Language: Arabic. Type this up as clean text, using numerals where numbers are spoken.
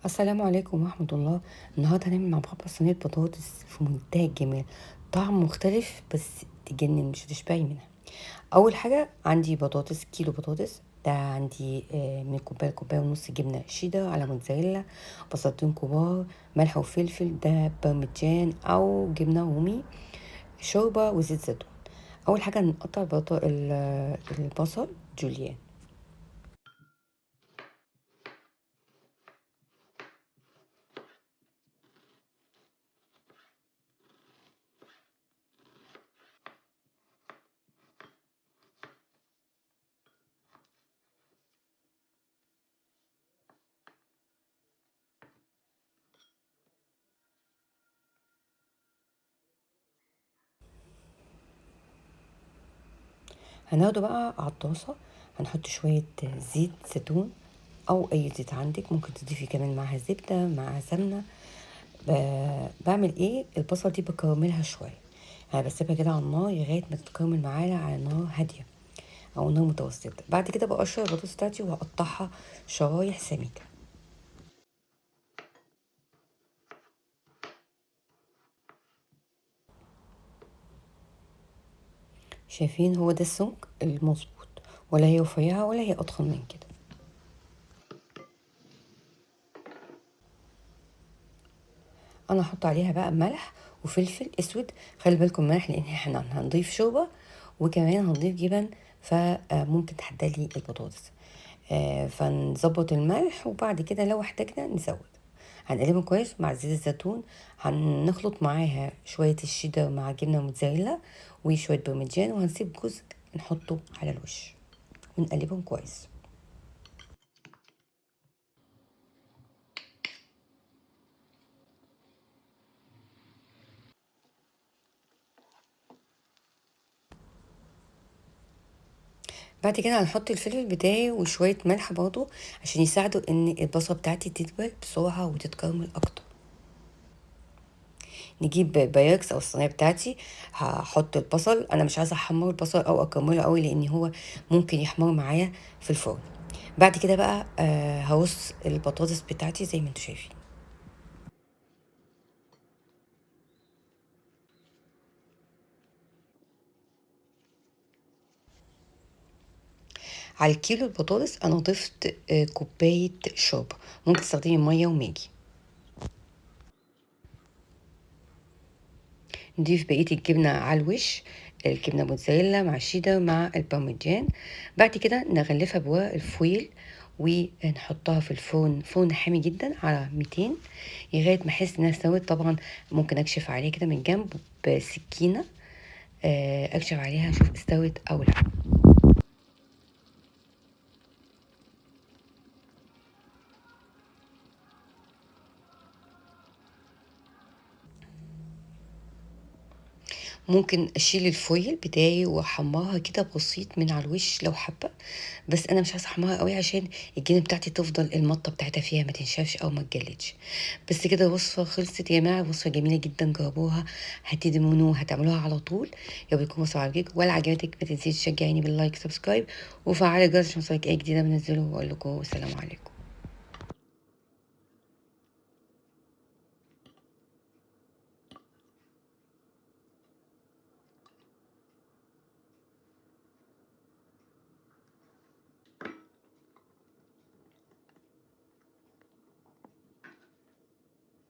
السلام عليكم ورحمة الله. النهاردة هنعمل مع بعض صينية بطاطس في منتهى الجمال. طعم مختلف بس تجنن، مش هتشبعي منها. أول حاجة عندي بطاطس، كيلو بطاطس. ده عندي من كوباية ونص جبنة شيدر على موتزاريلا، بصلتين كبار، ملح وفلفل، ده بارميجان أو جبنة رومي، شوربة وزيت زيتون. أول حاجة نقطع البصل جوليان. هناخده بقى على الطاسة، هنحط شوية زيت زيتون أو أي زيت عندك، ممكن تضيفي كمان معاها زبدة معاها سمنة. بعمل ايه، البصل دي بكرملها شوية، يعني بسيبها كده على النار لغاية ما تتكرمل معايا على نار هادية أو نار متوسطة. بعد كده بقشر البطاطس بتاعتي وهقطعها شرايح سميكة. شايفين هو ده السمك المظبوط، ولا هي رفيعة ولا هي أضخم من كده. انا هحط عليها بقى ملح وفلفل اسود. خلي بالكم ملح لان احنا هنضيف شوربه وكمان هنضيف جبن، فممكن تحدلي البطاطس. فنظبط الملح وبعد كده لو احتاجنا نزود. هنقلبهم كويس مع زيت الزيتون. هنخلط معاها شويه الشيدر مع جبنه موتزاريلا وشويه بارميجان، وهنسيب جزء نحطه على الوش ونقلبهم كويس. بعد كده هنحط الفلفل بتاعي وشوية ملح برضو عشان يساعدوا ان البصلة بتاعتي تدبل بسرعة وتتكرمل اكتر. نجيب بايركس او الصينية بتاعتي، هحط البصل. انا مش عايزة احمر البصل او اكرمله قوي لان هو ممكن يحمر معايا في الفرن. بعد كده بقى هرص البطاطس بتاعتي زي ما انتوا شايفين. على الكيلو البطاطس انا ضفت كوباية شوربة، ممكن تستخدمي مية وماجي. نضيف بقية الجبنة على الوش، الجبنة موتزاريلا مع الشيدر مع البارميجان. بعد كده نغلفها بورق الفويل ونحطها في الفرن، فرن حامي جدا على 200 لغاية ما احس انها استوت. طبعا ممكن اكشف عليها كده من جنب بسكينة، اكشف عليها اشوف استوت او لا. ممكن اشيل الفويل بتاعي واحمرها كده بسيط من على الوش لو حابه، بس انا مش عايزه احمرها قوي عشان الجبنه بتاعتي تفضل المطه بتاعتها فيها ما تنشفش او ما تجلدش. بس كده الوصفه خلصت يا جماعه، وصفه جميله جدا، جربوها هتدمنوها، هتعملوها على طول. يا بيكون وصفه عجبتك ولا عجبتك ما تنسيش تشجعيني باللايك سبسكرايب وفعلي الجرس عشان يوصلك اي جديده بنزله. واقول لكم السلام عليكم.